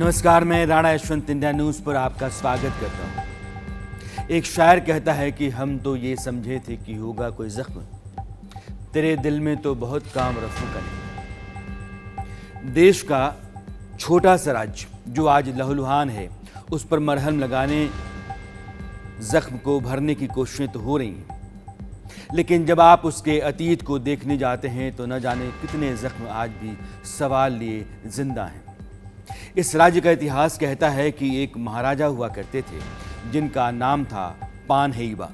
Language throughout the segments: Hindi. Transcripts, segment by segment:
नमस्कार, मैं राणा यशवंत इंडिया न्यूज़ पर आपका स्वागत करता हूँ। एक शायर कहता है कि हम तो ये समझे थे कि होगा कोई जख्म, तेरे दिल में तो बहुत काम रफू का नहीं। देश का छोटा सा राज्य जो आज लहूलुहान है, उस पर मरहम लगाने, जख्म को भरने की कोशिशें तो हो रही हैं, लेकिन जब आप उसके अतीत को देखने जाते हैं तो न जाने कितने जख्म आज भी सवाल लिए जिंदा हैं। इस राज्य का इतिहास कहता है कि एक महाराजा हुआ करते थे जिनका नाम था पानहेइबा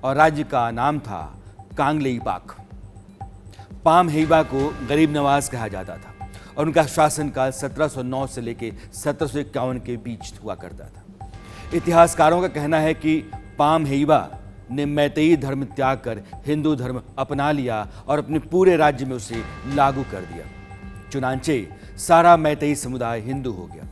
और राज्य का नाम था कांगलेइपाक। पामहेइबा को गरीब नवाज कहा जाता था और उनका शासनकाल 1709 से लेकर 1751 के बीच हुआ करता था। इतिहासकारों का कहना है कि पामहेइबा ने मैतेई धर्म त्याग कर हिंदू धर्म अपना लिया और अपने पूरे राज्य में उसे लागू कर दिया। चुनांचे सारा मैतेई समुदाय हिंदू हो गया।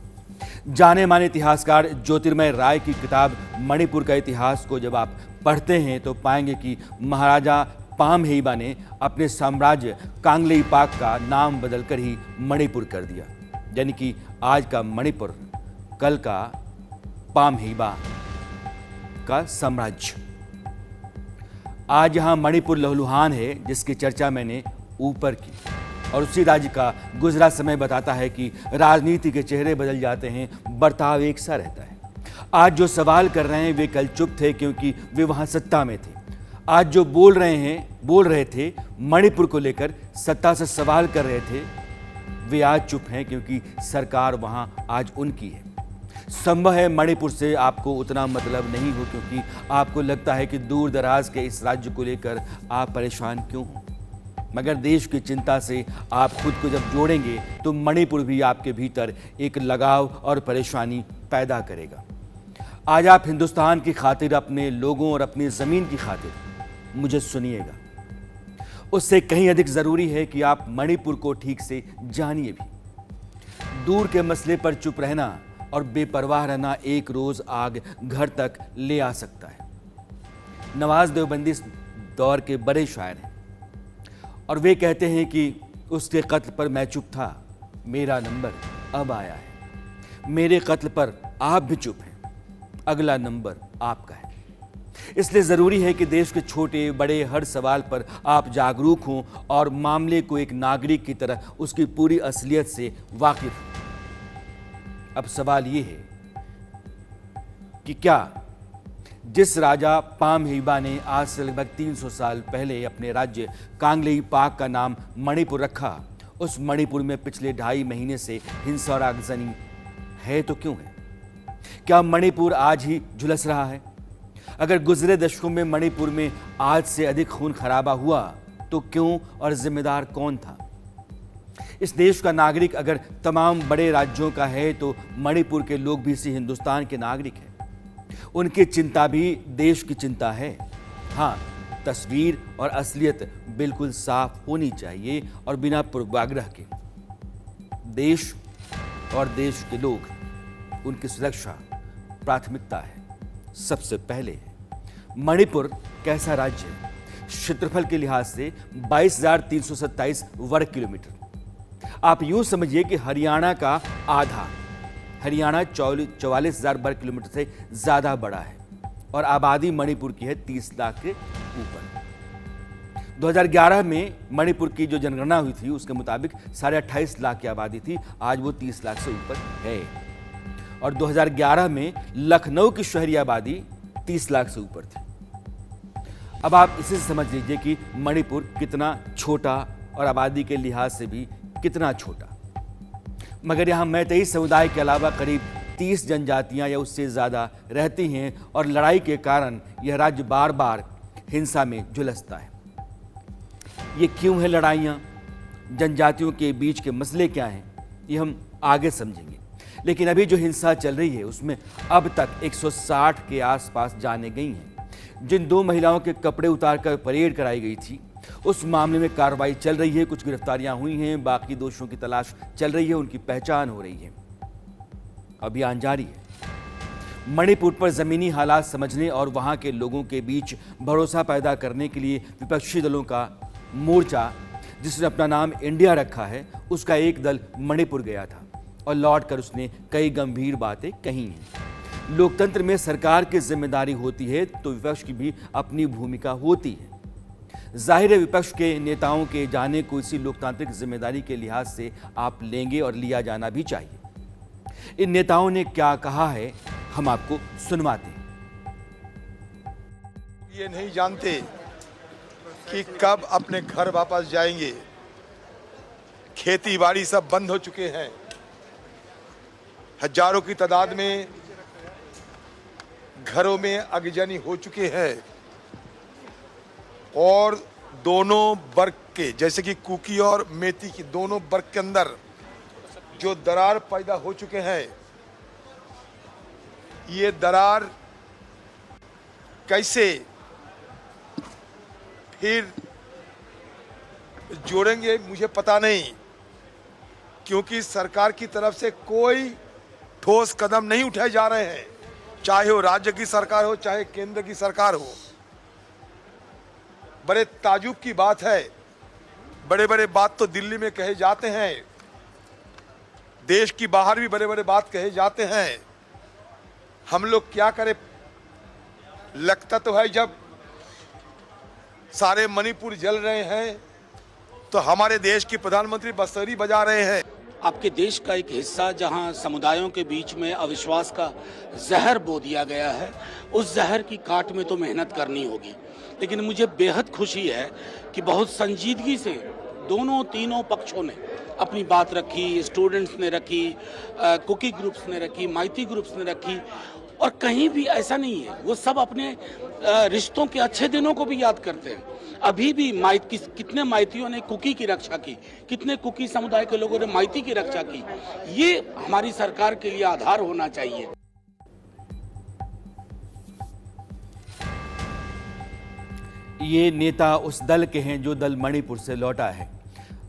जाने माने इतिहासकार ज्योतिर्मय राय की किताब मणिपुर का इतिहास को जब आप पढ़ते हैं तो पाएंगे कि महाराजा पामहेइबा ने अपने साम्राज्य कांगलेइपाक का नाम बदलकर ही मणिपुर कर दिया, यानी कि आज का मणिपुर कल का पामहेइबा का साम्राज्य। आज यहाँ मणिपुर लहूलुहान है जिसकी चर्चा मैंने ऊपर की, और उसी राज्य का गुजरा समय बताता है कि राजनीति के चेहरे बदल जाते हैं, बर्ताव एक सा रहता है। आज जो सवाल कर रहे हैं वे कल चुप थे क्योंकि वे वहां सत्ता में थे। आज जो बोल रहे थे मणिपुर को लेकर, सत्ता से सवाल कर रहे थे, वे आज चुप हैं क्योंकि सरकार वहां आज उनकी है। संभव है मणिपुर से आपको उतना मतलब नहीं हो क्योंकि आपको लगता है कि दूर दराज के इस राज्य को लेकर आप परेशान क्यों हो, मगर देश की चिंता से आप खुद को जब जोड़ेंगे तो मणिपुर भी आपके भीतर एक लगाव और परेशानी पैदा करेगा। आज आप हिंदुस्तान की खातिर, अपने लोगों और अपनी ज़मीन की खातिर मुझे सुनिएगा। उससे कहीं अधिक ज़रूरी है कि आप मणिपुर को ठीक से जानिए भी। दूर के मसले पर चुप रहना और बेपरवाह रहना एक रोज़ आग घर तक ले आ सकता है। नवाज देवबंदी इस दौर के बड़े शायर हैं और वे कहते हैं कि उसके कत्ल पर मैं चुप था, मेरा नंबर अब आया है। मेरे कत्ल पर आप भी चुप हैं, अगला नंबर आपका है। इसलिए ज़रूरी है कि देश के छोटे बड़े हर सवाल पर आप जागरूक हों और मामले को एक नागरिक की तरह उसकी पूरी असलियत से वाकिफ हों। अब सवाल ये है कि क्या जिस राजा पामहेइबा ने आज से लगभग 300 साल पहले अपने राज्य कांगलेइपाक का नाम मणिपुर रखा, उस मणिपुर में पिछले 2.5 महीने से हिंसा और आगजनी है तो क्यों है? क्या मणिपुर आज ही झुलस रहा है? अगर गुजरे दशकों में मणिपुर में आज से अधिक खून खराबा हुआ तो क्यों और जिम्मेदार कौन था? इस देश का नागरिक अगर तमाम बड़े राज्यों का है तो मणिपुर के लोग भी इसी हिंदुस्तान के नागरिक हैं। उनकी चिंता भी देश की चिंता है। हाँ, तस्वीर और असलियत बिल्कुल साफ होनी चाहिए और बिना पूर्वाग्रह के। देश और देश के लोग, उनकी सुरक्षा प्राथमिकता है, सबसे पहले है। मणिपुर कैसा राज्य है? क्षेत्रफल के लिहाज से 22,327 वर्ग किलोमीटर। आप यूं समझिए कि हरियाणा का आधा, हरियाणा 44,000 वर्ग किलोमीटर से ज़्यादा बड़ा है और आबादी मणिपुर की है 30 लाख के ऊपर। 2011 में मणिपुर की जो जनगणना हुई थी उसके मुताबिक 28.5 लाख की आबादी थी, आज वो 30 लाख से ऊपर है। और 2011 में लखनऊ की शहरी आबादी 30 लाख से ऊपर थी। अब आप इसे समझ लीजिए कि मणिपुर कितना छोटा और आबादी के लिहाज से भी कितना छोटा। मगर यहाँ मैतेई समुदाय के अलावा करीब 30 जनजातियाँ या उससे ज़्यादा रहती हैं और लड़ाई के कारण यह राज्य बार बार हिंसा में झुलसता है। ये क्यों है लड़ाइयाँ? जनजातियों के बीच के मसले क्या हैं? ये हम आगे समझेंगे। लेकिन अभी जो हिंसा चल रही है उसमें अब तक 160 के आसपास जानें गई हैं। जिन 2 महिलाओं के कपड़े उतारकर परेड कराई गई थी उस मामले में कार्रवाई चल रही है, कुछ गिरफ्तारियां हुई हैं, बाकी दोषियों की तलाश चल रही है, उनकी पहचान हो रही है, अभियान जारी है। मणिपुर पर ज़मीनी हालात समझने और वहां के लोगों के बीच भरोसा पैदा करने के लिए विपक्षी दलों का मोर्चा, जिसने अपना नाम इंडिया रखा है, उसका एक दल मणिपुर गया था। और लौटकर उसने कई गंभीर बातें कही हैं। लोकतंत्र में सरकार की जिम्मेदारी होती है तो विपक्ष की भी अपनी भूमिका होती है। जाहिर है विपक्ष के नेताओं के जाने को इसी लोकतांत्रिक जिम्मेदारी के लिहाज से आप लेंगे और लिया जाना भी चाहिए। इन नेताओं ने क्या कहा है हम आपको सुनवाते हैं। ये नहीं जानते कि कब अपने घर वापस जाएंगे। खेती बाड़ी सब बंद हो चुके हैं। हजारों की तादाद में घरों में आगजनी हो चुके हैं और दोनों वर्ग के जैसे कि कुकी और मेथी की दोनों वर्ग के अंदर जो दरार पैदा हो चुके हैं, ये दरार कैसे फिर जोड़ेंगे मुझे पता नहीं, क्योंकि सरकार की तरफ से कोई ठोस कदम नहीं उठाए जा रहे हैं, चाहे वो राज्य की सरकार हो चाहे केंद्र की सरकार हो। बड़े ताजुब की बात है, बड़े बड़े बात तो दिल्ली में कहे जाते हैं, देश की बाहर भी बड़े बड़े बात कहे जाते हैं। हम लोग क्या करें। लगता तो है जब सारे मणिपुर जल रहे हैं तो हमारे देश की प्रधानमंत्री बंसुरी बजा रहे हैं। आपके देश का एक हिस्सा जहां समुदायों के बीच में अविश्वास का जहर बो दिया गया है, उस जहर की काट में तो मेहनत करनी होगी। लेकिन मुझे बेहद खुशी है कि बहुत संजीदगी से दोनों तीनों पक्षों ने अपनी बात रखी। स्टूडेंट्स ने रखी, कुकी ग्रुप्स ने रखी, माइती ग्रुप्स ने रखी, और कहीं भी ऐसा नहीं है। वो सब अपने रिश्तों के अच्छे दिनों को भी याद करते हैं। अभी भी कितने माइतियों ने कुकी की रक्षा की, कितने कुकी समुदाय के लोगों ने माइती की रक्षा की। ये हमारी सरकार के लिए आधार होना चाहिए। ये नेता उस दल के हैं जो दल मणिपुर से लौटा है।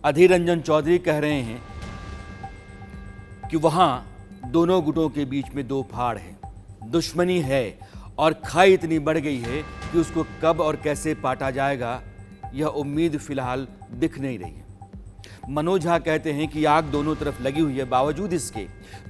अधीर रंजन चौधरी कह रहे हैं कि वहां दोनों गुटों के बीच में दो फाड़ हैं, दुश्मनी है और खाई इतनी बढ़ गई है कि उसको कब और कैसे पाटा जाएगा यह उम्मीद फिलहाल दिख नहीं रही है। मनोज झा कहते हैं कि आग दोनों तरफ लगी हुई है, बावजूद इसके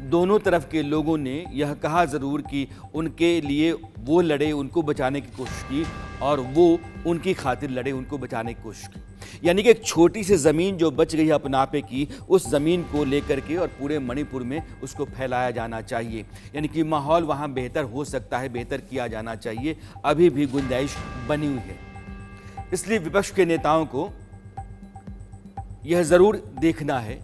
दोनों तरफ के लोगों ने यह कहा जरूर कि उनके लिए वो लड़े, उनको बचाने की कोशिश की, और वो उनकी खातिर लड़े, उनको बचाने की कोशिश की। यानी कि एक छोटी सी ज़मीन जो बच गई है अपनापे की, उस ज़मीन को लेकर के और पूरे मणिपुर में उसको फैलाया जाना चाहिए। यानी कि माहौल वहाँ बेहतर हो सकता है, बेहतर किया जाना चाहिए, अभी भी गुंजाइश बनी हुई है। इसलिए विपक्ष के नेताओं को यह ज़रूर देखना है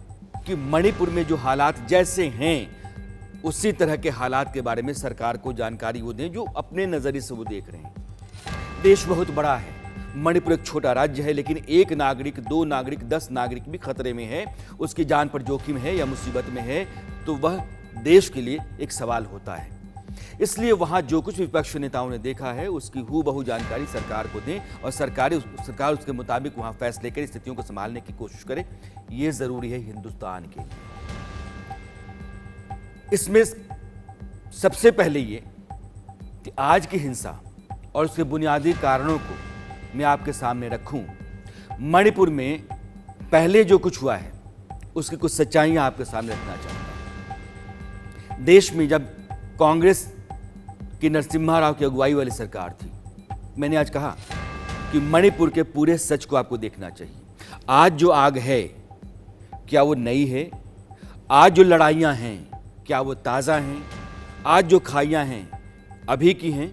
कि मणिपुर में जो हालात जैसे हैं उसी तरह के हालात के बारे में सरकार को जानकारी वो दें जो अपने नज़रिए से वो देख रहे हैं। देश बहुत बड़ा है, मणिपुर एक छोटा राज्य है, लेकिन एक नागरिक, दो नागरिक, 10 नागरिक भी खतरे में है, उसकी जान पर जोखिम है या मुसीबत में है, तो वह देश के लिए एक सवाल होता है। इसलिए वहां जो कुछ विपक्ष नेताओं ने देखा है उसकी हूबहू जानकारी सरकार को दें और सरकार उसके मुताबिक वहां फैसले कर स्थितियों को संभालने की कोशिश करे। यह जरूरी है हिंदुस्तान के लिए। इसमें सबसे पहले ये कि आज की हिंसा और उसके बुनियादी कारणों को मैं आपके सामने रखूं। मणिपुर में पहले जो कुछ हुआ है उसकी कुछ सच्चाइयां आपके सामने रखना चाहता हूं। देश में जब कांग्रेस की नरसिम्हा राव की अगुवाई वाली सरकार थी, मैंने आज कहा कि मणिपुर के पूरे सच को आपको देखना चाहिए। आज जो आग है क्या वो नई है? आज जो लड़ाइयां हैं क्या वो ताज़ा हैं? आज जो खाइयां हैं अभी की हैं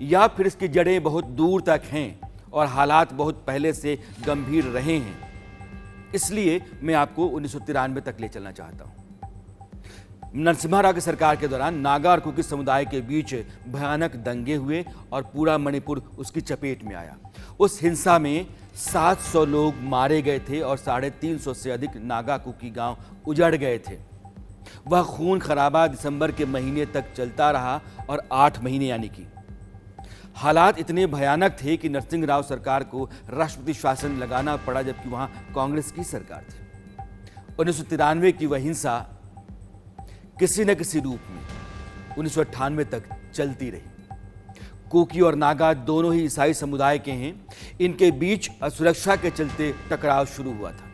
या फिर इसकी जड़ें बहुत दूर तक हैं और हालात बहुत पहले से गंभीर रहे हैं? इसलिए मैं आपको 1993 तक ले चलना चाहता हूं। नरसिम्हा राव की सरकार के दौरान नागा और कुकी समुदाय के बीच भयानक दंगे हुए और पूरा मणिपुर उसकी चपेट में आया। उस हिंसा में 700 लोग मारे गए थे और 350 से अधिक नागा कुकी गांव उजड़ गए थे। वह खून खराबा दिसंबर के महीने तक चलता रहा और 8 महीने यानी कि हालात इतने भयानक थे कि नरसिंह राव सरकार को राष्ट्रपति शासन लगाना पड़ा, जबकि वहां कांग्रेस की सरकार थी। 1993 की वह हिंसा किसी न किसी रूप में 1998 तक चलती रही। कुकी और नागा दोनों ही ईसाई समुदाय के हैं। इनके बीच असुरक्षा के चलते टकराव शुरू हुआ था।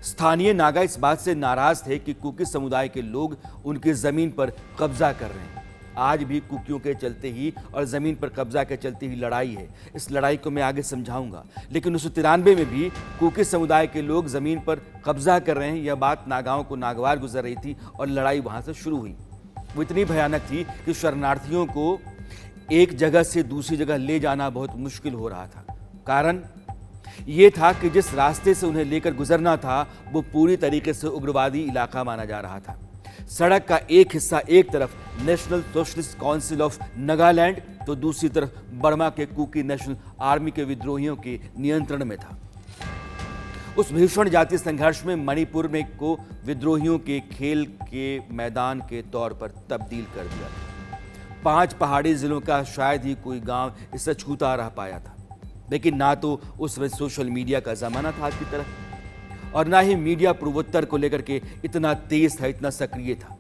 स्थानीय नागा इस बात से नाराज थे कि कुकी समुदाय के लोग उनकी जमीन पर कब्जा कर रहे हैं। आज भी कुकियों के चलते ही और जमीन पर कब्जा के चलते ही लड़ाई है। इस लड़ाई को मैं आगे समझाऊंगा, लेकिन 1993 में भी कुकी समुदाय के लोग जमीन पर कब्जा कर रहे हैं, यह बात नागाओं को नागवार गुजर रही थी और लड़ाई वहां से शुरू हुई। वो इतनी भयानक थी कि शरणार्थियों को एक जगह से दूसरी जगह ले जाना बहुत मुश्किल हो रहा था। कारण ये था कि जिस रास्ते से उन्हें लेकर गुजरना था वो पूरी तरीके से उग्रवादी इलाका माना जा रहा था। सड़क का एक हिस्सा एक तरफ national socialist council of Nagaland तो दूसरी तरफ बर्मा के कुकी नेशनल आर्मी के विद्रोहियों के नियंत्रण में था। उस भीषण जातीय संघर्ष में मणिपुर में को विद्रोहियों के खेल के मैदान के तौर पर तब्दील कर दिया था। 5 पहाड़ी जिलों का शायद ही कोई गांव इससे छूता रह पाया था, लेकिन ना तो उस वक्त सोशल मीडिया का जमाना था आज की तरह, और ना ही मीडिया पूर्वोत्तर को लेकर के इतना तेज था, इतना सक्रिय था।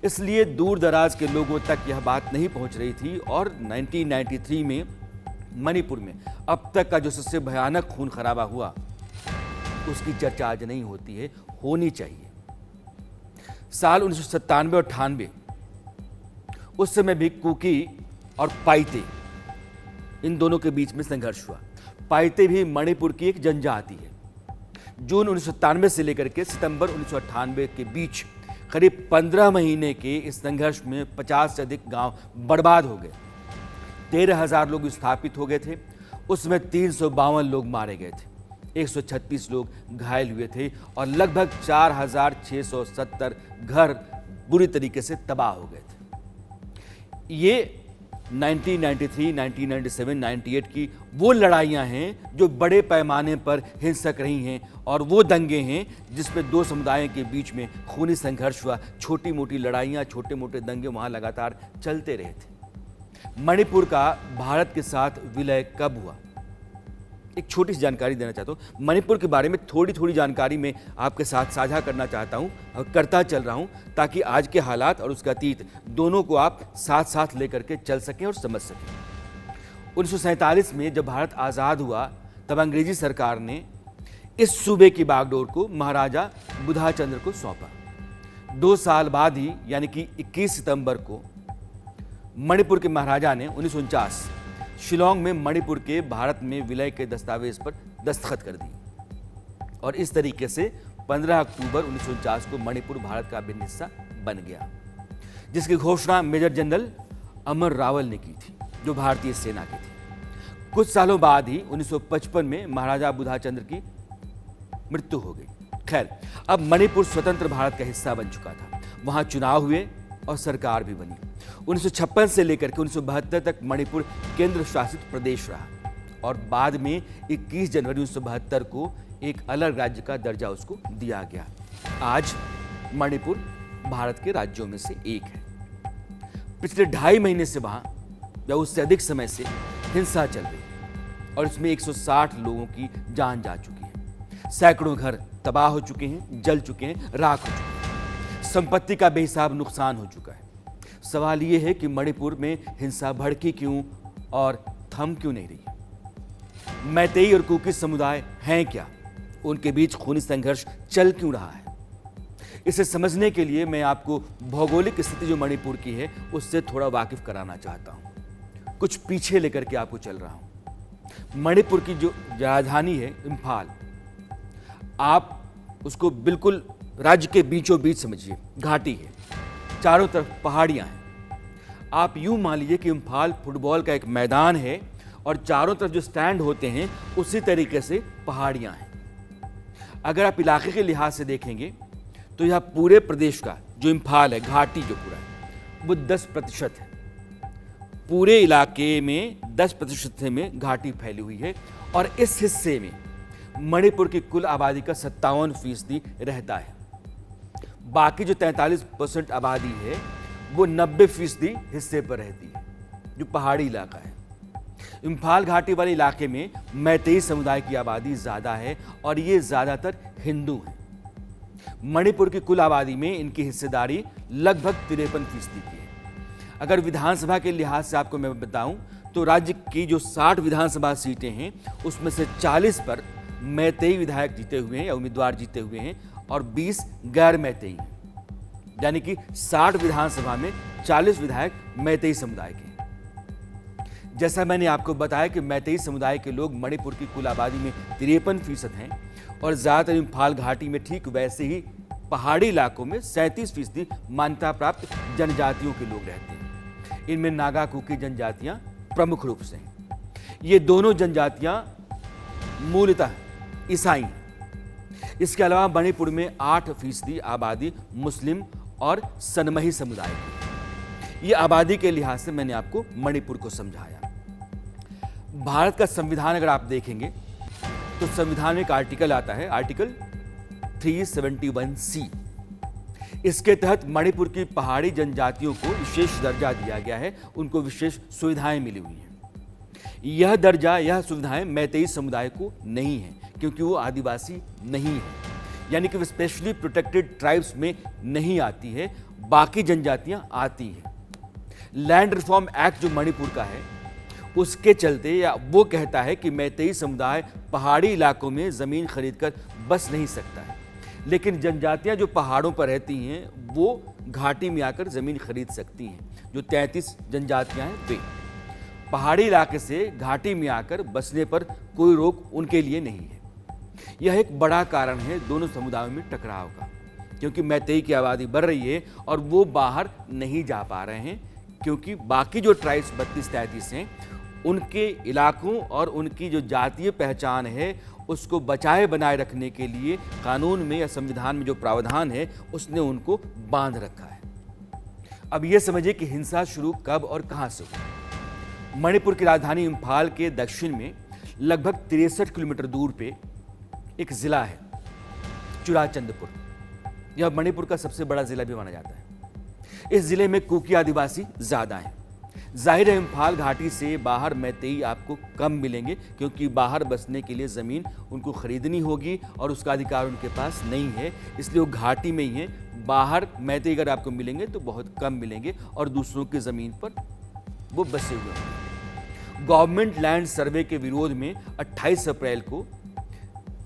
इसलिए दूर दराज के लोगों तक यह बात नहीं पहुंच रही थी। और 1993 में मणिपुर में अब तक का जो सबसे भयानक खून खराबा हुआ उसकी चर्चा आज नहीं होती है, होनी चाहिए। साल 1997 और 98 उस समय भी कुकी और पाइते इन दोनों के बीच में संघर्ष हुआ। पाइते भी मणिपुर की एक जनजाति है। जून 1997 से लेकर के सितंबर 1998 के बीच करीब 15 महीने के इस संघर्ष में 50 से अधिक गांव बर्बाद हो गए। 13,000 लोग विस्थापित हो गए थे। उसमें 352 लोग मारे गए थे, 136 लोग घायल हुए थे और लगभग 4,670 घर बुरी तरीके से तबाह हो गए थे। ये 1993, 1997, 98 की वो लड़ाइयां हैं जो बड़े पैमाने पर हिंसक रही हैं और वो दंगे हैं जिसमें 2 समुदायों के बीच में खूनी संघर्ष हुआ। छोटी मोटी लड़ाइयां, छोटे मोटे दंगे वहां लगातार चलते रहे थे। मणिपुर का भारत के साथ विलय कब हुआ, एक छोटी सी जानकारी देना चाहता हूँ। मणिपुर के बारे में थोड़ी थोड़ी जानकारी मैं आपके साथ साझा करना चाहता हूँ और करता चल रहा हूँ, ताकि आज के हालात और उसके अतीत दोनों को आप साथ साथ लेकर के चल सकें और समझ सकें। 1947 में जब भारत आज़ाद हुआ तब अंग्रेजी सरकार ने इस सूबे की बागडोर को महाराजा बुधाचंद्र को सौंपा। 2 साल बाद ही यानी कि 21 सितंबर को मणिपुर के महाराजा ने 1949 शिलोंग में मणिपुर के भारत में विलय के दस्तावेज पर दस्तखत कर दिए और इस तरीके से 15 अक्टूबर 1949 को मणिपुर भारत का अभिन्न हिस्सा बन गया, जिसकी घोषणा मेजर जनरल अमर रावल ने की थी जो भारतीय सेना के थे। कुछ सालों बाद ही 1955 में महाराजा बुधाचंद्र की मृत्यु हो गई। खैर, अब मणिपुर स्वतंत्र भारत का हिस्सा बन चुका था। वहां चुनाव हुए और सरकार भी बनी। 1956 से लेकर के 1972 तक मणिपुर केंद्र शासित प्रदेश रहा और बाद में 21 जनवरी 1972 को एक अलग राज्य का दर्जा उसको दिया गया। आज मणिपुर भारत के राज्यों में से एक है। पिछले 2.5 महीने से वहां या उससे अधिक समय से हिंसा चल रही और इसमें 160 लोगों की जान जा चुकी है। सैकड़ों घर तबाह हो चुके हैं, जल चुके हैं, राख हो चुके हैं। संपत्ति का बेहिसाब नुकसान हो चुका है। सवाल ये है कि मणिपुर में हिंसा भड़की क्यों और थम क्यों नहीं रही। मैतेई और कुकी समुदाय हैं क्या, उनके बीच खूनी संघर्ष चल क्यों रहा है। इसे समझने के लिए मैं आपको भौगोलिक स्थिति जो मणिपुर की है उससे थोड़ा वाकिफ कराना चाहता हूं। कुछ पीछे लेकर के आपको चल रहा हूं। मणिपुर की जो राजधानी है इम्फाल, आप उसको बिल्कुल राज्य के बीचों बीच समझिए। घाटी है, चारों तरफ पहाड़ियां हैं। आप यूं मान लीजिए कि इम्फाल फुटबॉल का एक मैदान है और चारों तरफ जो स्टैंड होते हैं उसी तरीके से पहाड़ियां हैं। अगर आप इलाके के लिहाज से देखेंगे तो यह पूरे प्रदेश का जो इम्फाल है, घाटी जो पूरा है, वो 10% है। पूरे इलाके में 10% में घाटी फैली हुई है और इस हिस्से में मणिपुर की कुल आबादी का 57% रहता है। बाकी जो 43% आबादी है वो 90% हिस्से पर रहती है जो पहाड़ी इलाका है। इम्फाल घाटी वाले इलाके में मैतेई समुदाय की आबादी ज़्यादा है और ये ज़्यादातर हिंदू हैं। मणिपुर की कुल आबादी में इनकी हिस्सेदारी लगभग 53% की है। अगर विधानसभा के लिहाज से आपको मैं बताऊं तो राज्य की जो 60 विधानसभा सीटें हैं उसमें से 40 पर मैतेई विधायक जीते हुए हैं या उम्मीदवार जीते हुए हैं और 20 गैर मैतेई हैं। यानी कि 60 विधानसभा में 40 विधायक मैतेई समुदाय के हैं। जैसा मैंने आपको बताया कि मैतेई समुदाय के लोग मणिपुर की कुल आबादी में 53% हैं और ज़्यादातर इम्फाल घाटी में ठीक वैसे ही पहाड़ी इलाकों में 37% मान्यता प्राप्त जनजातियों के लोग रहते हैं। इनमें नागा कुकी जनजातियां प्रमुख रूप से हैं। ये दोनों जनजातियां मूलतः ईसाई हैं। इसके अलावा मणिपुर में 8% आबादी मुस्लिम और सनमही समुदाय की है। ये आबादी के लिहाज से मैंने आपको मणिपुर को समझाया। भारत का संविधान अगर आप देखेंगे तो संविधान में एक आर्टिकल आता है, आर्टिकल 371C। इसके तहत मणिपुर की पहाड़ी जनजातियों को विशेष दर्जा दिया गया है, उनको विशेष सुविधाएं मिली हुई हैं। यह दर्जा, यह सुविधाएं मैतेई समुदाय को नहीं है क्योंकि वो आदिवासी नहीं है, यानी कि वो स्पेशली प्रोटेक्टेड ट्राइब्स में नहीं आती है, बाकी जनजातियां आती हैं। लैंड रिफॉर्म एक्ट जो मणिपुर का है उसके चलते या वो कहता है कि मैतेई समुदाय पहाड़ी इलाकों में ज़मीन खरीदकर बस नहीं सकता है, लेकिन जनजातियां जो पहाड़ों पर रहती हैं वो घाटी में आकर ज़मीन खरीद सकती हैं। जो 33 जनजातियां हैं वे पहाड़ी इलाके से घाटी में आकर बसने पर कोई रोक उनके लिए नहीं है। यह एक बड़ा कारण है दोनों समुदायों में टकराव का, क्योंकि मैतेई की आबादी बढ़ रही है और वो बाहर नहीं जा पा रहे हैं क्योंकि बाकी जो ट्राइब्स 32-33 हैं उनके इलाकों और उनकी जो जातीय पहचान है उसको बचाए बनाए रखने के लिए कानून में या संविधान में जो प्रावधान है उसने उनको बांध रखा है। अब ये समझिए कि हिंसा शुरू कब और कहां से हुई। मणिपुर की राजधानी इम्फाल के दक्षिण में लगभग 63 किलोमीटर दूर पे एक जिला है चुराचंदपुर। यह मणिपुर का सबसे बड़ा जिला भी माना जाता है। इस जिले में कुकी आदिवासी ज्यादा हैं। जाहिर है इम्फाल घाटी से बाहर मैतेई आपको कम मिलेंगे क्योंकि बाहर बसने के लिए ज़मीन उनको खरीदनी होगी और उसका अधिकार उनके पास नहीं है, इसलिए वो घाटी में ही हैं। बाहर मैतेई अगर आपको मिलेंगे तो बहुत कम मिलेंगे और दूसरों की ज़मीन पर वो बसे हुए होंगे। गवर्नमेंट लैंड सर्वे के विरोध में 28 अप्रैल को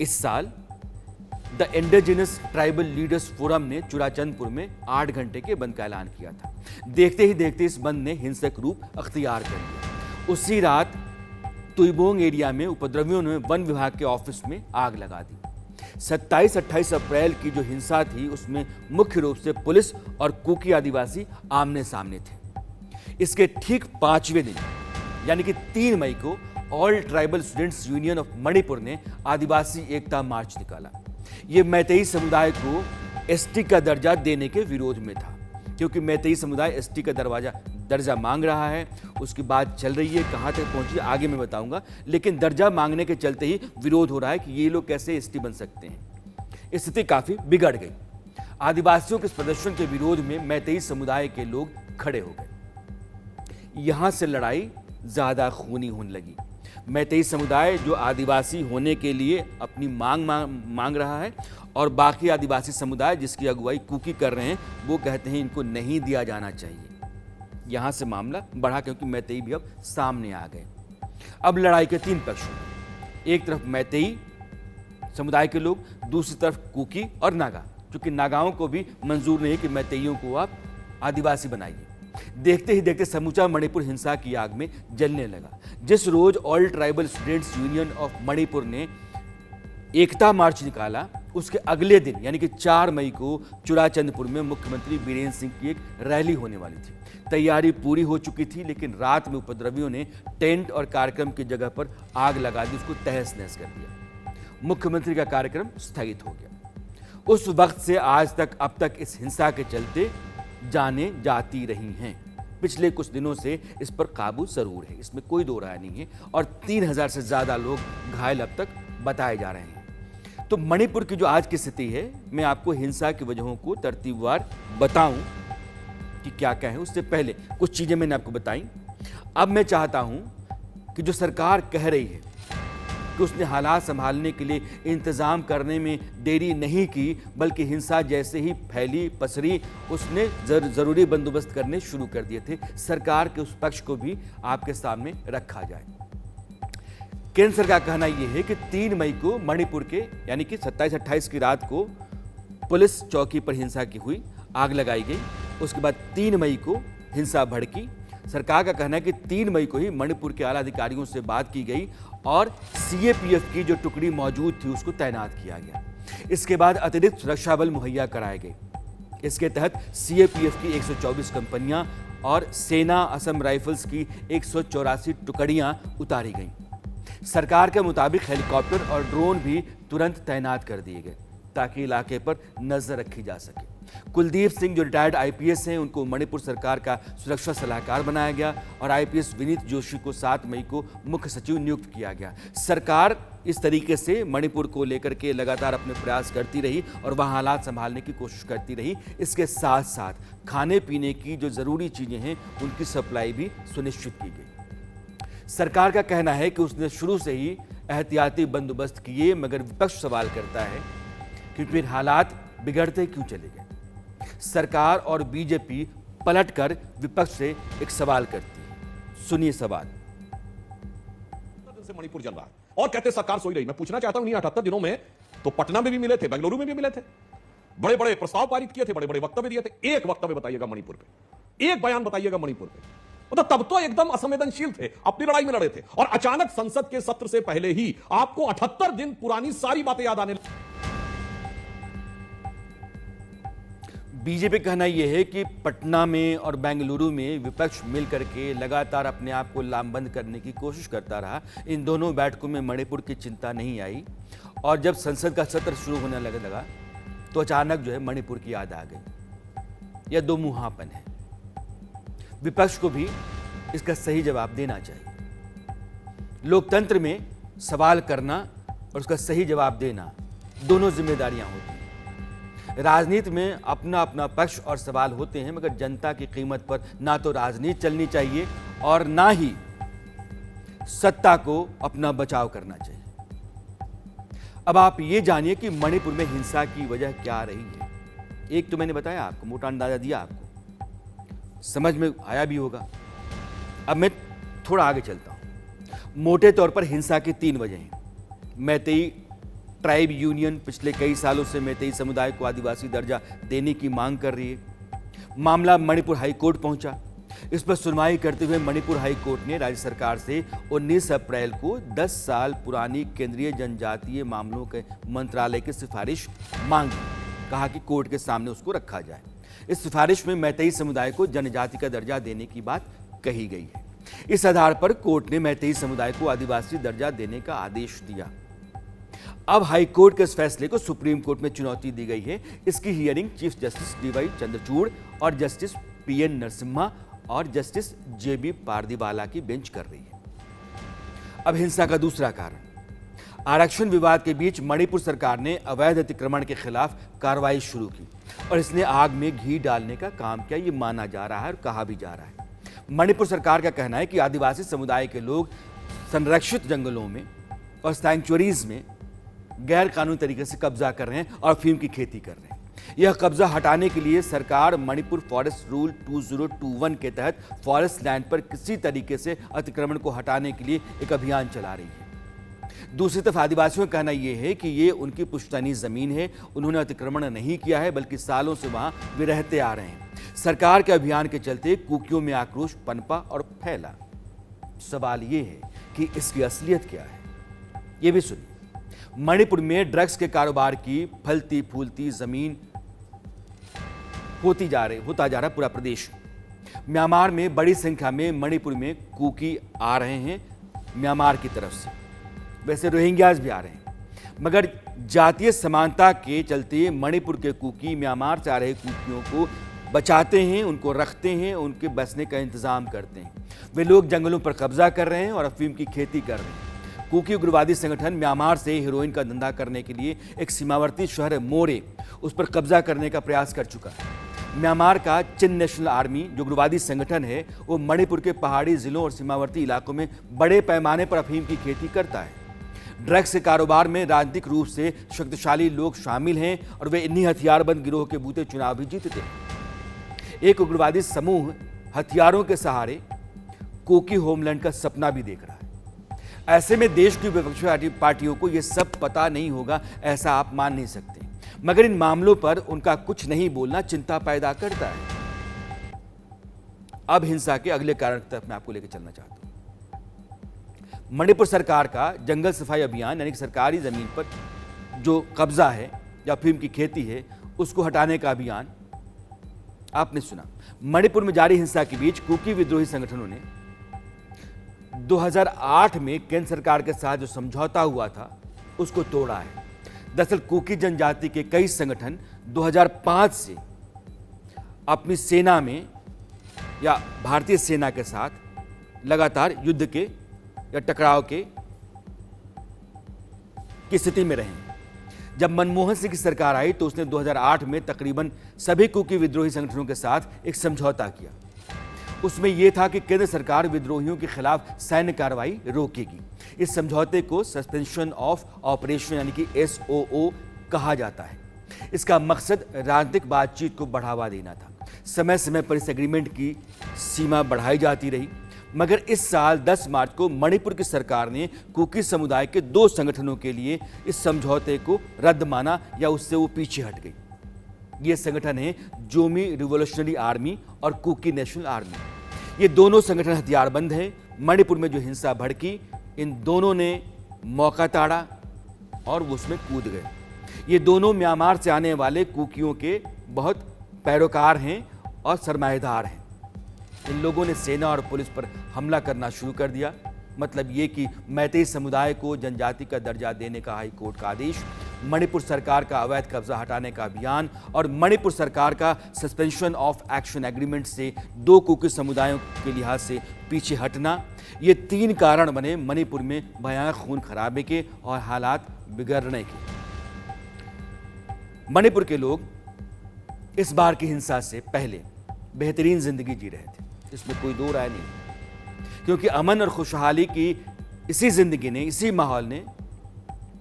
इस साल the indigenous tribal leaders forum ने चुराचंदपुर में 8 घंटे के बंद का ऐलान किया था। देखते ही देखते इस बंद ने हिंसक रूप अख्तियार कर लिया। उसी रात तुइबोंग एरिया में उपद्रवियों ने वन विभाग के ऑफिस में आग लगा दी। 27-28 अप्रैल की जो हिंसा थी उसमें मुख्य रूप से पुलिस और कुकी आदिवासी आमने सामने थे। इसके ठीक 5वें दिन यानी कि 3 मई को all tribal students union of Manipur ने आदिवासी एकता मार्च निकाला। ये मैतेई समुदाय को एसटी का दर्जा देने के विरोध में था, क्योंकि मैतेई समुदाय एसटी का दर्जा मांग रहा है। उसकी बात चल रही है, कहाँ तक पहुंची आगे मैं बताऊंगा, लेकिन दर्जा मांगने के चलते ही विरोध हो रहा है कि ये लोग कैसे एसटी बन सकते हैं। स्थिति काफी बिगड़ गई। आदिवासियों के इस प्रदर्शन के विरोध में मैतेई समुदाय के लोग खड़े हो गए। यहां से लड़ाई ज्यादा खूनी होने लगी। मैतेई समुदाय जो आदिवासी होने के लिए अपनी मांग रहा है और बाकी आदिवासी समुदाय जिसकी अगुवाई कुकी कर रहे हैं वो कहते हैं इनको नहीं दिया जाना चाहिए। यहां से मामला बढ़ा क्योंकि मैतेई भी अब सामने आ गए। अब लड़ाई के 3 पक्ष हुए। एक तरफ मैतेई समुदाय के लोग, दूसरी तरफ कुकी और नागा, क्योंकि नागाओं को भी मंजूर नहीं कि मैतेइयों को आप आदिवासी बनाइए। देखते ही देखते समूचा मणिपुर हिंसा की आग में जलने लगा। जिस रोज all tribal students union of Manipur ने एकता मार्च निकाला उसके अगले दिन यानी कि 4 मई को चुराचंदपुर में मुख्यमंत्री बीरेंद्र सिंह की एक रैली होने वाली थी। तैयारी पूरी हो चुकी थी, लेकिन रात में उपद्रवियों ने टेंट और कार्यक्रम की जगह पर आग लगा दी, उसको तहस नहस कर दिया। मुख्यमंत्री का कार्यक्रम स्थगित हो गया। उस वक्त से आज तक अब तक इस हिंसा के चलते जाने जाती रही हैं। पिछले कुछ दिनों से इस पर काबू जरूर है, इसमें कोई दो राय नहीं है, और 3000 से ज्यादा लोग घायल अब तक बताए जा रहे हैं। तो मणिपुर की जो आज की स्थिति है, मैं आपको हिंसा की वजहों को तरतीबवार बताऊं कि क्या क्या है। उससे पहले कुछ चीजें मैंने आपको बताई। अब मैं चाहता हूं कि जो सरकार कह रही है कि उसने हालात संभालने के लिए इंतजाम करने में देरी नहीं की, बल्कि हिंसा जैसे ही फैली पसरी उसने जरूरी बंदोबस्त करने शुरू कर दिए थे, सरकार के उस पक्ष को भी आपके सामने रखा जाए। केंद्र सरकार का कहना यह है कि 3 मई को मणिपुर के यानी कि 27-28 की रात को पुलिस चौकी पर हिंसा की हुई, आग लगाई गई। उसके बाद 3 मई को हिंसा भड़की। सरकार का कहना है कि 3 मई को ही मणिपुर के आला अधिकारियों से बात की गई और सीएपीएफ की जो टुकड़ी मौजूद थी उसको तैनात किया गया। इसके बाद अतिरिक्त सुरक्षा बल मुहैया कराए गए। इसके तहत सीएपीएफ की 124 कंपनियां और सेना असम राइफल्स की 184 टुकड़ियां उतारी गईं। सरकार के मुताबिक हेलीकॉप्टर और ड्रोन भी तुरंत तैनात कर दिए गए ताकि इलाके पर नजर रखी जा सके। कुलदीप सिंह जो रिटायर्ड आईपीएस हैं, उनको मणिपुर सरकार का सुरक्षा सलाहकार बनाया गया और आईपीएस विनीत जोशी को 7 मई को मुख्य सचिव नियुक्त किया गया। सरकार इस तरीके से मणिपुर को लेकर के लगातार अपने प्रयास करती रही और वहां हालात संभालने की कोशिश करती रही। इसके साथ साथ खाने पीने की जो जरूरी चीजें हैं उनकी सप्लाई भी सुनिश्चित की गई। सरकार का कहना है कि उसने शुरू से ही एहतियाती बंदोबस्त किए, मगर विपक्ष सवाल करता है कि फिर हालात बिगड़ते क्यों चले गए। सरकार और बीजेपी पलटकर विपक्ष से एक सवाल करती है। सुनिए सवाल। से मणिपुर जल रहा है और कहते सरकार सोई रही। मैं पूछना चाहता हूं, 78 दिनों में तो पटना में भी मिले थे, बेंगलुरु में भी मिले थे, बड़े बड़े प्रस्ताव पारित किए थे, बड़े बड़े वक्तव्य दिए थे। एक वक्तव्य बताइएगा मणिपुर पे, एक बयान बताइएगा मणिपुर पे। मतलब तब तो एकदम असंवेदनशील थे, अपनी लड़ाई में लड़े थे और अचानक संसद के सत्र से पहले ही आपको 78 दिन पुरानी सारी बातें याद आने। बीजेपी का कहना यह है कि पटना में और बेंगलुरु में विपक्ष मिलकर के लगातार अपने आप को लामबंद करने की कोशिश करता रहा। इन दोनों बैठकों में मणिपुर की चिंता नहीं आई और जब संसद का सत्र शुरू होने लगा तो अचानक जो है मणिपुर की याद आ गई। यह दो मुहापन है। विपक्ष को भी इसका सही जवाब देना चाहिए। लोकतंत्र में सवाल करना और उसका सही जवाब देना दोनों जिम्मेदारियां होती हैं। राजनीति में अपना अपना पक्ष और सवाल होते हैं, मगर जनता की कीमत पर ना तो राजनीति चलनी चाहिए और ना ही सत्ता को अपना बचाव करना चाहिए। अब आप ये जानिए कि मणिपुर में हिंसा की वजह क्या रही है। एक तो मैंने बताया आपको, मोटा अंदाजा दिया आपको, समझ में आया भी होगा। अब मैं थोड़ा आगे चलता हूं। मोटे तौर पर हिंसा की 3 वजह हैं। मैतेई ट्राइब यूनियन पिछले कई सालों से मैतेई समुदाय को आदिवासी दर्जा देने की मांग कर रही है। मामला मणिपुर हाई कोर्ट पहुंचा। इस पर सुनवाई करते हुए मणिपुर हाई कोर्ट ने राज्य सरकार से 19 अप्रैल को 10 साल पुरानी केंद्रीय जनजातीय मामलों के मंत्रालय की सिफारिश मांगी। कहा कि कोर्ट के सामने उसको रखा जाए। इस सिफारिश में मैतेई समुदाय को जनजाति का दर्जा देने की बात कही गई है। इस आधार पर कोर्ट ने मैतेई समुदाय को आदिवासी दर्जा देने का आदेश दिया। अब हाई कोर्ट के इस फैसले को सुप्रीम कोर्ट में चुनौती दी गई है। इसकी hearing chief justice DY Chandrachud और जस्टिस पीएन नरसिम्हा और जस्टिस जेबी पारदीवाला की बेंच कर रही है। अब हिंसा का दूसरा कारण, आरक्षण विवाद के बीच मणिपुर सरकार ने अवैध अतिक्रमण के खिलाफ कार्रवाई शुरू की और इसने आग में घी डालने का काम किया, ये माना जा रहा है और कहा भी जा रहा है। मणिपुर सरकार का कहना है कि आदिवासी समुदाय के लोग संरक्षित जंगलों में और सैंक्चुअरीज में गैर कानूनी तरीके से कब्जा कर रहे हैं और अफीम की खेती कर रहे हैं। यह कब्जा हटाने के लिए सरकार मणिपुर फॉरेस्ट रूल 2021 के तहत फॉरेस्ट लैंड पर किसी तरीके से अतिक्रमण को हटाने के लिए एक अभियान चला रही है। दूसरी तरफ आदिवासियों का कहना यह है कि ये उनकी पुश्तैनी जमीन है, उन्होंने अतिक्रमण नहीं किया है, बल्कि सालों से वहां वे रहते आ रहे हैं। सरकार के अभियान के चलते कुकियों में आक्रोश पनपा और फैला। सवाल यह है कि इसकी असलियत क्या है, यह भी सुनिए। मणिपुर में ड्रग्स के कारोबार की फलती फूलती जमीन होता जा रहा पूरा प्रदेश। म्यांमार में बड़ी संख्या में मणिपुर में कुकी आ रहे हैं म्यांमार की तरफ से, वैसे रोहिंग्याज भी आ रहे हैं, मगर जातीय समानता के चलते मणिपुर के कुकी म्यांमार से आ रहे कुकियों को बचाते हैं, उनको रखते हैं, उनके बसने का इंतजाम करते हैं। वे लोग जंगलों पर कब्जा कर रहे हैं और अफीम की खेती कर रहे हैं। कुकी उग्रवादी संगठन म्यांमार से हेरोइन का धंधा करने के लिए एक सीमावर्ती शहर मोरे, उस पर कब्जा करने का प्रयास कर चुका है। म्यांमार का चिन नेशनल आर्मी जो उग्रवादी संगठन है, वो मणिपुर के पहाड़ी जिलों और सीमावर्ती इलाकों में बड़े पैमाने पर अफीम की खेती करता है। ड्रग्स के कारोबार में राजनीतिक रूप से शक्तिशाली लोग शामिल हैं और वे इन्हीं हथियारबंद गिरोह के बूते चुनाव भी जीतते हैं। एक उग्रवादी समूह हथियारों के सहारे कुकी होमलैंड का सपना भी देख रहा है। ऐसे में देश की विपक्षी पार्टियों को यह सब पता नहीं होगा, ऐसा आप मान नहीं सकते। मगर इन मामलों पर उनका कुछ नहीं बोलना चिंता पैदा करता है। अब हिंसा के अगले कारण की तरफ मैं आपको लेकर चलना चाहता हूं। मणिपुर सरकार का जंगल सफाई अभियान, यानी कि सरकारी जमीन पर जो कब्जा है या अफीम की खेती है, उसको हटाने का अभियान आपने सुना। मणिपुर में जारी हिंसा के बीच कुकी विद्रोही संगठनों ने 2008 में केंद्र सरकार के साथ जो समझौता हुआ था उसको तोड़ा है। दरअसल कुकी जनजाति के कई संगठन 2005 से अपनी सेना में या भारतीय सेना के साथ लगातार युद्ध के या टकराव की स्थिति में रहे। जब मनमोहन सिंह की सरकार आई तो उसने 2008 में तकरीबन सभी कुकी विद्रोही संगठनों के साथ एक समझौता किया। उसमें यह था कि केंद्र सरकार विद्रोहियों के खिलाफ सैन्य कार्रवाई रोकेगी। इस समझौते को सस्पेंशन ऑफ ऑपरेशन यानी कि SOO कहा जाता है। इसका मकसद राजनीतिक बातचीत को बढ़ावा देना था। समय समय पर इस एग्रीमेंट की सीमा बढ़ाई जाती रही, मगर इस साल 10 मार्च को मणिपुर की सरकार ने कुकी समुदाय के 2 संगठनों के लिए इस समझौते को रद्द माना या उससे वो पीछे हट गई। ये संगठन है जोमी रिवोल्यूशनरी आर्मी और कुकी नेशनल आर्मी। ये दोनों संगठन हथियारबंद हैं। मणिपुर में जो हिंसा भड़की, इन दोनों ने मौका ताड़ा और वो उसमें कूद गए। ये दोनों म्यांमार से आने वाले कुकियों के बहुत पैरोकार हैं और सरमाएदार हैं। इन लोगों ने सेना और पुलिस पर हमला करना शुरू कर दिया। मतलब ये कि मैतेई समुदाय को जनजाति का दर्जा देने का हाई कोर्ट का आदेश, मणिपुर सरकार का अवैध कब्जा हटाने का अभियान और मणिपुर सरकार का सस्पेंशन ऑफ एक्शन एग्रीमेंट से 2 कुकी समुदायों के लिहाज से पीछे हटना, ये 3 कारण बने मणिपुर में भयानक खून खराबे के और हालात बिगड़ने के। मणिपुर के लोग इस बार की हिंसा से पहले बेहतरीन जिंदगी जी रहे थे, इसमें कोई दो राय नहीं। क्योंकि अमन और खुशहाली की इसी जिंदगी ने, इसी माहौल ने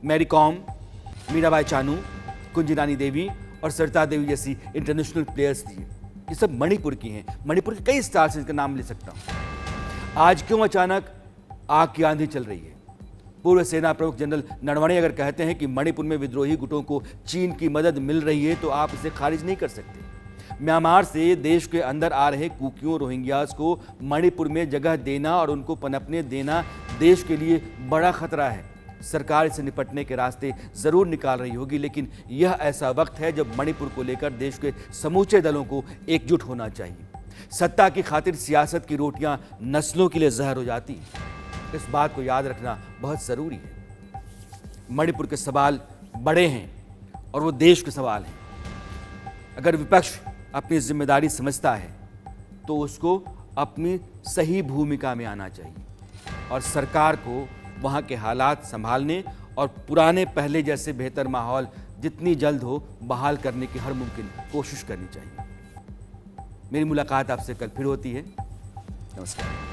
मैरी कॉम, मीराबाई चानू, कुंजी रानी देवी और सरिता देवी जैसी इंटरनेशनल प्लेयर्स दिए। ये सब मणिपुर की हैं। मणिपुर के कई स्टार्स इनका नाम ले सकता हूं। आज क्यों अचानक आग की आंधी चल रही है? पूर्व सेना प्रमुख जनरल नरवणे अगर कहते हैं कि मणिपुर में विद्रोही गुटों को चीन की मदद मिल रही है तो आप इसे खारिज नहीं कर सकते। म्यांमार से देश के अंदर आ रहे कुकियों, रोहिंग्यास को मणिपुर में जगह देना और उनको पनपने देना देश के लिए बड़ा खतरा है। सरकार इसे निपटने के रास्ते जरूर निकाल रही होगी, लेकिन यह ऐसा वक्त है जब मणिपुर को लेकर देश के समूचे दलों को एकजुट होना चाहिए। सत्ता की खातिर सियासत की रोटियां नस्लों के लिए जहर हो जाती हैं। इस बात को याद रखना बहुत जरूरी है। मणिपुर के सवाल बड़े हैं और वो देश के सवाल हैं। अगर विपक्ष अपनी जिम्मेदारी समझता है तो उसको अपनी सही भूमिका में आना चाहिए और सरकार को वहाँ के हालात संभालने और पुराने पहले जैसे बेहतर माहौल जितनी जल्द हो बहाल करने की हर मुमकिन कोशिश करनी चाहिए। मेरी मुलाकात आपसे कल फिर होती है। नमस्कार।